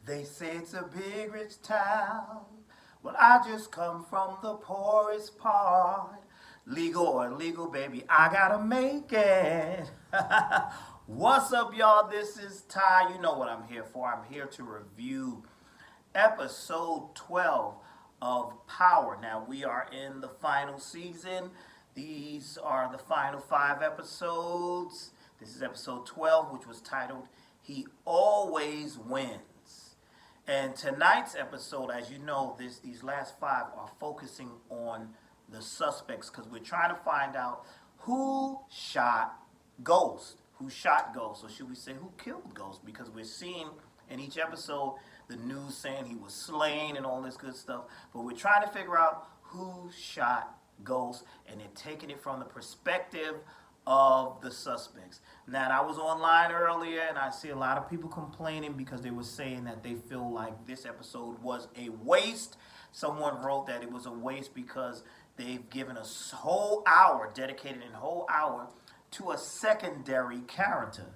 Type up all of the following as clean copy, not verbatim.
They say it's a big rich town. Well, I just come from the poorest part. Legal or illegal, baby, I gotta make it. What's up, y'all? This is Ty. You know what I'm here for. I'm here to review episode 12 of Power. Now, we are in the final season. These are the final 5 episodes. This is episode 12, which was titled He Always Wins. And tonight's episode, as you know, these last 5 are focusing on the suspects because we're trying to find out who shot Ghost. Who shot Ghost? Or should we say who killed Ghost? Because we're seeing in each episode the news saying he was slain and all this good stuff. But we're trying to figure out who shot Ghost, and they're taking it from the perspective of the suspects. Now, I was online earlier and I see a lot of people complaining because they were saying that they feel like this episode was a waste. Someone wrote that it was a waste because they've given a whole hour, dedicated a whole hour to a secondary character.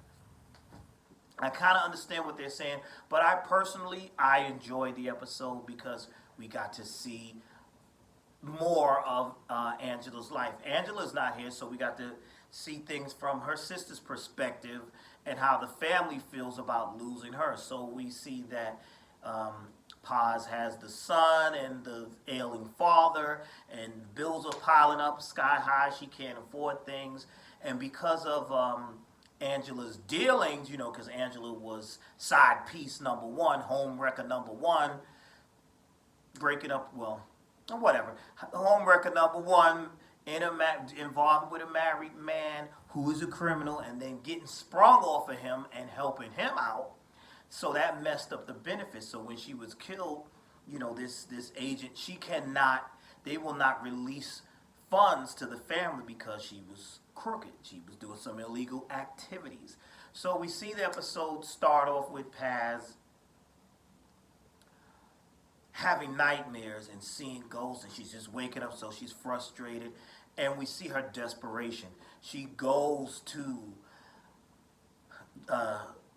I kind of understand what they're saying, but I enjoyed the episode because we got to see more of Angela's life. Angela's not here, so we got to see things from her sister's perspective and how the family feels about losing her. So we see that Paz has the son and the ailing father, and bills are piling up sky high. She can't afford things, and because of Angela's dealings, because Angela was side piece number one, home wrecker number one, breaking up, well, whatever, home wrecker number one, involved with a married man who is a criminal, and then getting sprung off of him and helping him out. So that messed up the benefits. So when she was killed, this agent, they will not release funds to the family because she was crooked. She was doing some illegal activities. So we see the episode start off with Paz having nightmares and seeing ghosts, and she's just waking up, so she's frustrated, and we see her desperation. She goes to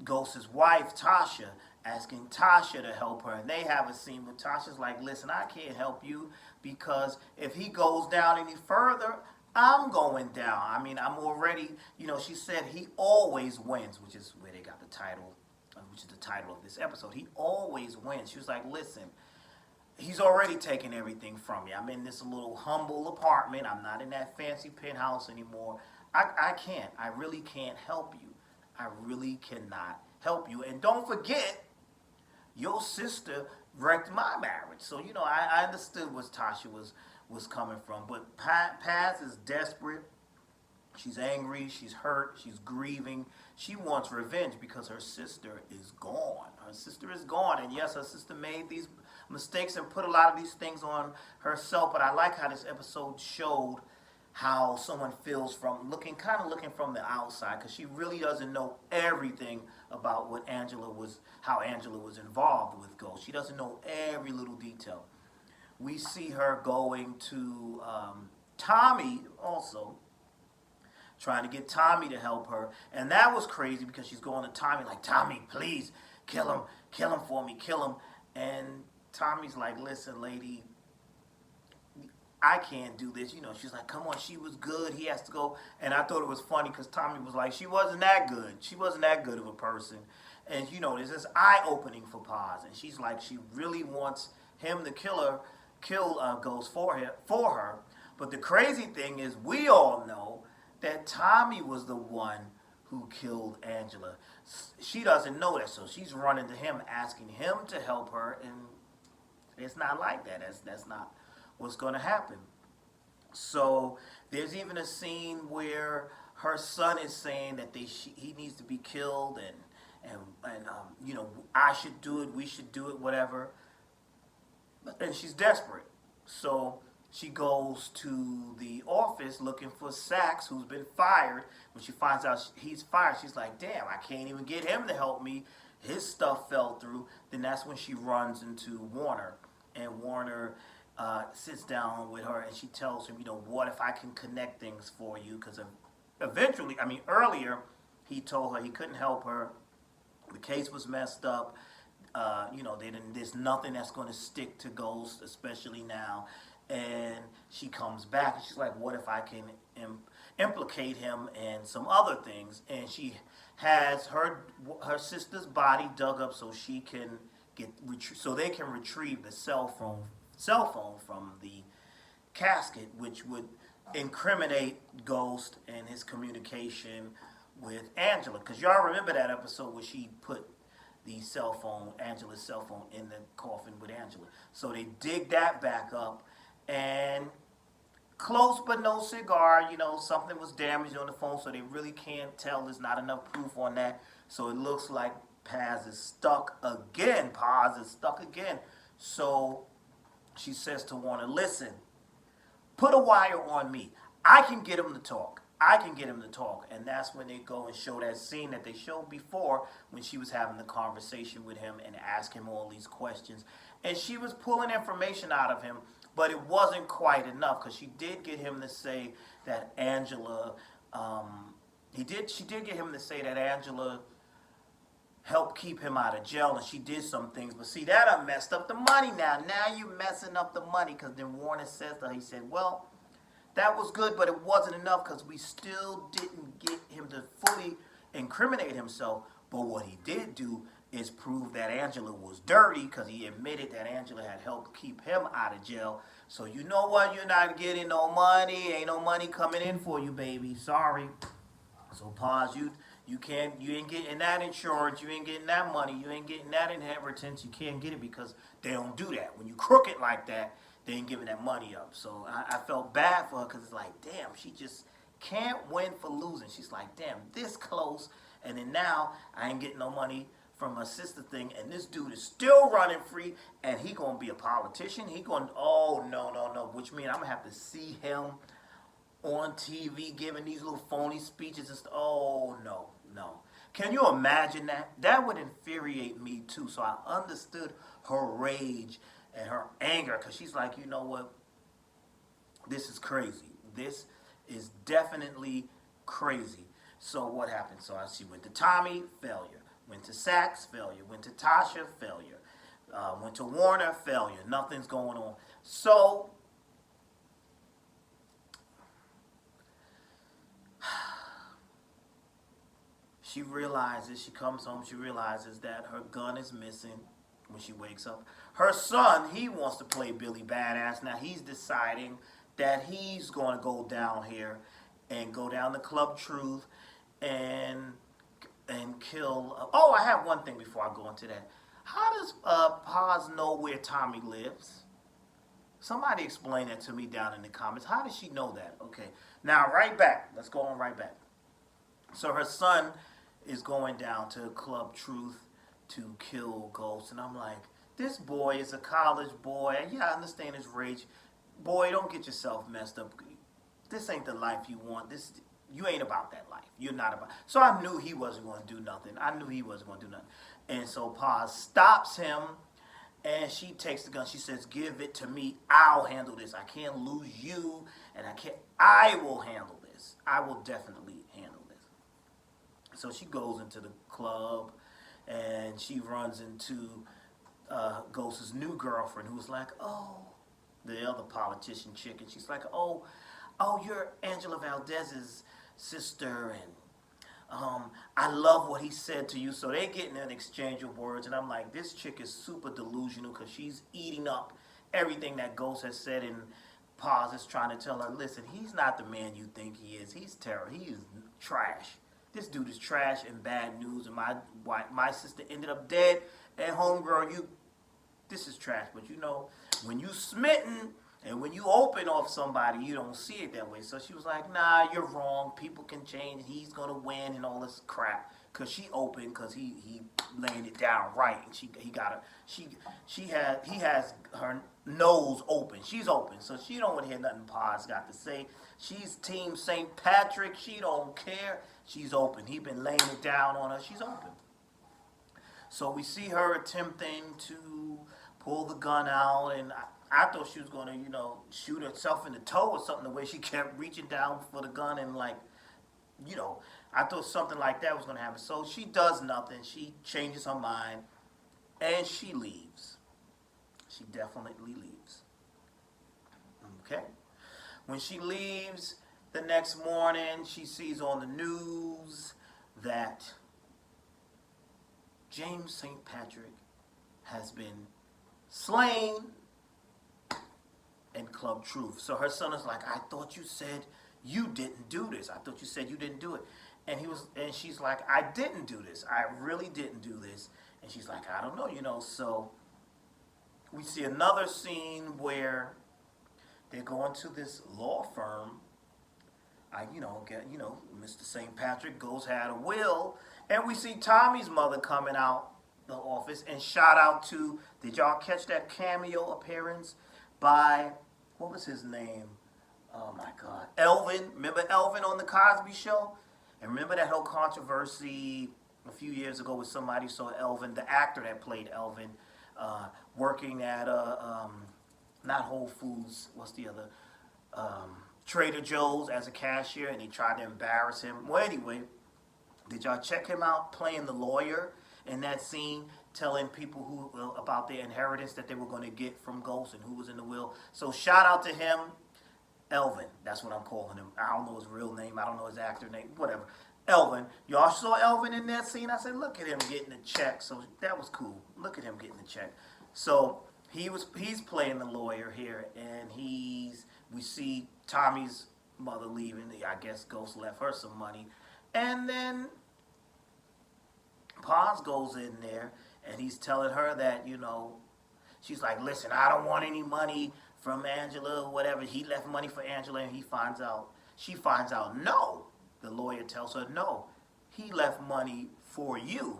Ghost's wife, Tasha, asking Tasha to help her, and they have a scene where Tasha's like, listen, I can't help you because if he goes down any further, I'm going down. I mean, I'm already, she said he always wins, which is where they got the title, which is the title of this episode. He always wins. She was like, listen, he's already taken everything from me. I'm in this little humble apartment. I'm not in that fancy penthouse anymore. I can't. I really can't help you. I really cannot help you. And don't forget, your sister wrecked my marriage. So, I understood what Tasha was coming from. But Paz is desperate. She's angry. She's hurt. She's grieving. She wants revenge because her sister is gone. Her sister is gone. And yes, her sister made these mistakes and put a lot of these things on herself. But I like how this episode showed how someone feels from looking from the outside, because she really doesn't know everything about how Angela was involved with Ghost. She doesn't know every little detail. We see her going to Tommy also, trying to get Tommy to help her. And that was crazy because she's going to Tommy like, Tommy, please, kill him for me, kill him. And Tommy's like, listen, lady, I can't do this. She's like, come on, she was good. He has to go. And I thought it was funny because Tommy was like, she wasn't that good. She wasn't that good of a person. And, this is eye-opening for Paz. And she's like, she really wants him to kill Ghost for her. But the crazy thing is, we all know that Tommy was the one who killed Angela. She doesn't know that, so she's running to him, asking him to help her, and it's not like that. That's not what's going to happen. So there's even a scene where her son is saying that he needs to be killed, and I should do it, we should do it, whatever. And she's desperate, so she goes to the office looking for Sachs, who's been fired. When she finds out he's fired, she's like, damn, I can't even get him to help me. His stuff fell through. Then that's when she runs into Warner. And Warner sits down with her and she tells him, what if I can connect things for you? Because earlier, he told her he couldn't help her. The case was messed up. there's nothing that's going to stick to Ghost, especially now. And she comes back and she's like, what if I can implicate him in some other things? And she has her sister's body dug up so she can so they can retrieve the cell phone from the casket, which would incriminate Ghost and his communication with Angela. Because y'all remember that episode where she put Angela's cell phone, in the coffin with Angela. So they dig that back up, and close but no cigar. Something was damaged on the phone, so they really can't tell. There's not enough proof on that. So it looks like Paz is stuck again. So she says to Warner, listen, put a wire on me. I can get him to talk. And that's when they go and show that scene that they showed before, when she was having the conversation with him and asking him all these questions. And she was pulling information out of him, but it wasn't quite enough, because she did get him to say that Angela, she did get him to say that Angela helped keep him out of jail, and she did some things. But see, that done messed up the money now. Now you messing up the money, because then Warner says to her, he said, well, that was good, but it wasn't enough, because we still didn't get him to fully incriminate himself. But what he did do is prove that Angela was dirty, because he admitted that Angela had helped keep him out of jail. So you know what? You're not getting no money. Ain't no money coming in for you, baby. Sorry. So pause. You ain't getting that insurance. You ain't getting that money. You ain't getting that inheritance. You can't get it, because they don't do that. When you crooked like that, they ain't giving that money up. So I felt bad for her, because it's like, damn, she just can't win for losing. She's like, damn, this close, and then now I ain't getting no money from my sister thing, and this dude is still running free, and he gonna be a politician. Oh, no, which means I'm gonna have to see him on TV giving these little phony speeches and stuff. Oh, no. Can you imagine that? That would infuriate me too. So I understood her rage and her anger, because she's like, you know what? This is crazy. This is definitely crazy. So what happened? So she went to Tommy, failure. Went to Sax, failure. Went to Tasha, failure. Went to Warner, failure. Nothing's going on. So she comes home, she realizes that her gun is missing when she wakes up. Her son, he wants to play Billy Badass. Now he's deciding that he's going to go down here and go down to Club Truth and kill. Oh, I have one thing before I go into that. How does Paz know where Tommy lives? Somebody explain that to me down in the comments. How does she know that? Okay, now right back. Let's go on right back. So her son is going down to Club Truth to kill Ghost, and I'm like, this boy is a college boy. Yeah, I understand his rage. Boy, don't get yourself messed up. This ain't the life you want. You ain't about that life. You're not about. So I knew he wasn't going to do nothing. And so Paz stops him, and she takes the gun. She says, give it to me. I'll handle this. I can't lose you, and I will handle this. I will definitely handle this. So she goes into the club, and she runs into Ghost's new girlfriend, who's like, oh, the other politician chick, and she's like, oh, you're Angela Valdez's sister, and I love what he said to you. So they get in an exchange of words, and I'm like, this chick is super delusional, because she's eating up everything that Ghost has said, and Paz is trying to tell her, listen, he's not the man you think he is. He's terrible. He is trash. This dude is trash and bad news, and my sister ended up dead, and homegirl, this is trash. But when you smitten and when you open off somebody, you don't see it that way. So she was like, nah, you're wrong. People can change. He's going to win and all this crap. Because she opened, because he laying it down right. And he has her nose open. She's open. So she don't want to hear nothing Paz got to say. She's Team St. Patrick. She don't care. She's open. He been laying it down on her. She's open. So we see her attempting to pull the gun out, and I thought she was going to, shoot herself in the toe or something, the way she kept reaching down for the gun, and I thought something like that was going to happen. So she does nothing. She changes her mind, And she leaves. She definitely leaves. Okay? When she leaves the next morning, she sees on the news that James St. Patrick has been slain in Club Truth. So her son is like, I thought you said you didn't do this. I thought you said you didn't do it. And she's like, I didn't do this. I really didn't do this. And she's like, I don't know. So we see another scene where they're going to this law firm. Mr. St. Patrick had a will, and we see Tommy's mother coming out the office. And shout out to, did y'all catch that cameo appearance by, what was his name? Oh my God, Elvin. Remember Elvin on the Cosby Show? And remember that whole controversy a few years ago with somebody saw Elvin, the actor that played Elvin, working at not Whole Foods, what's the other? Trader Joe's as a cashier, and he tried to embarrass him. Well, anyway, did y'all check him out playing the lawyer in that scene, telling people who about their inheritance that they were going to get from Ghost and who was in the will? So shout out to him, Elvin. That's what I'm calling him. I don't know his real name. I don't know his actor name. Whatever. Elvin. Y'all saw Elvin in that scene? I said, look at him getting a check. So that was cool. Look at him getting the check. So he's playing the lawyer here, and we see Tommy's mother leaving. I guess Ghost left her some money. And then Paz goes in there, and he's telling her that, she's like, listen, I don't want any money from Angela or whatever. He left money for Angela, and she finds out, no. The lawyer tells her, no, he left money for you.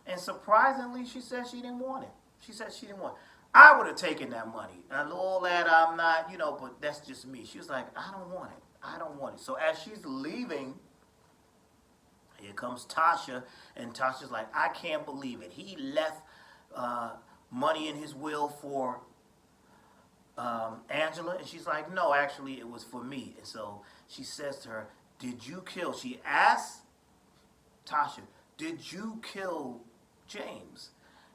And surprisingly, she said she didn't want it. She said she didn't want it. I would have taken that money. And all that, I'm not, but that's just me. She was like, I don't want it. I don't want it. So as she's leaving, here comes Tasha, and Tasha's like, I can't believe it. He left money in his will for Angela. And she's like, no, actually, it was for me. And so she says to her, did you kill? She asks Tasha, did you kill James?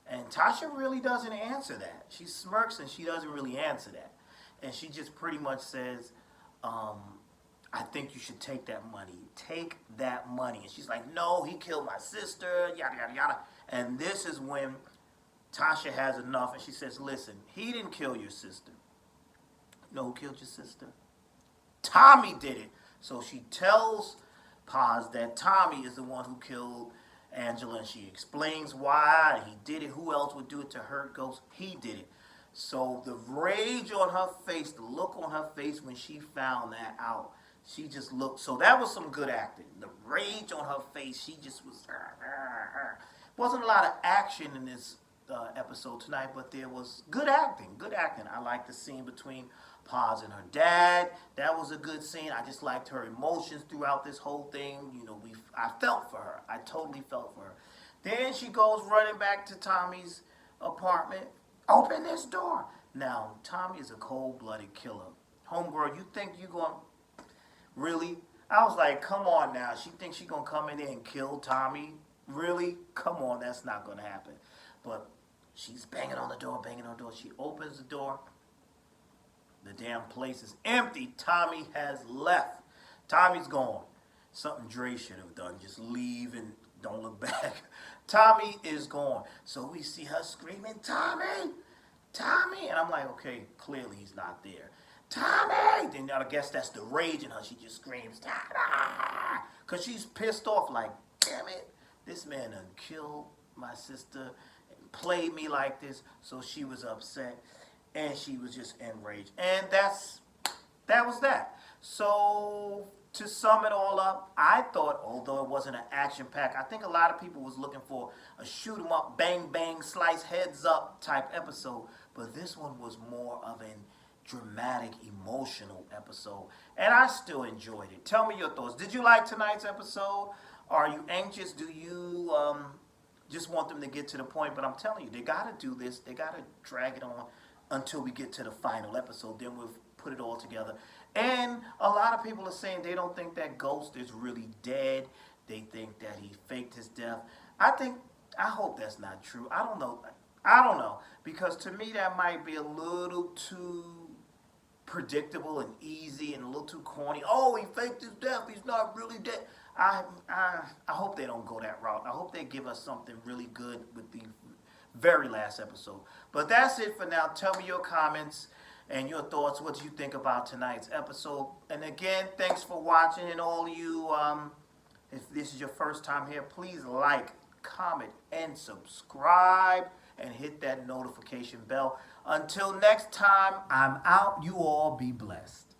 And Tasha really doesn't answer that. She smirks and she doesn't really answer that. And she just pretty much says, I think you should take that money. Take that money. And she's like, no, he killed my sister, yada, yada, yada. And this is when Tasha has enough and she says, listen, he didn't kill your sister. You know who killed your sister? Tommy did it. So she tells Paz that Tommy is the one who killed Angela, and she explains why he did it. Who else would do it to her? Ghost? He did it. So the rage on her face, the look on her face when she found that out, she just looked. So that was some good acting. The rage on her face, she just was. Wasn't a lot of action in this episode tonight, but there was good acting. Good acting. I liked the scene between Paz and her dad. That was a good scene. I just liked her emotions throughout this whole thing. I felt for her. I totally felt for her. Then she goes running back to Tommy's apartment. Open this door. Now, Tommy is a cold-blooded killer. Homegirl, you think you going to... Really? I was like, come on now. She thinks she going to come in there and kill Tommy? Really? Come on, that's not going to happen. But she's banging on the door, banging on the door. She opens the door. The damn place is empty. Tommy has left. Tommy's gone. Something Dre should have done. Just leave and don't look back. Tommy is gone. So we see her screaming, Tommy! Tommy! And I'm like, okay, clearly he's not there. Tommy! Then I guess that's the rage in her. She just screams, Tommy! Because she's pissed off like, damn it. This man done killed my sister and played me like this. So she was upset. And she was just enraged. And that was that. So to sum it all up, I thought, although it wasn't an action pack, I think a lot of people was looking for a shoot 'em up, bang bang, slice heads up type episode. But this one was more of an dramatic, emotional episode. And I still enjoyed it. Tell me your thoughts. Did you like tonight's episode? Are you anxious? Do you just want them to get to the point? But I'm telling you, they got to do this. They got to drag it on until we get to the final episode. Then we'll put it all together. And a lot of people are saying they don't think that Ghost is really dead. They think that he faked his death. I hope that's not true. I don't know. I don't know, because to me that might be a little too predictable and easy and a little too corny. Oh, he faked his death. He's not really dead. I hope they don't go that route. I hope they give us something really good with the very last episode. But that's it for now. Tell me your comments and your thoughts. What do you think about tonight's episode? And again, thanks for watching. And all you, if this is your first time here, please like, comment, and subscribe. And hit that notification bell. Until next time, I'm out. You all be blessed.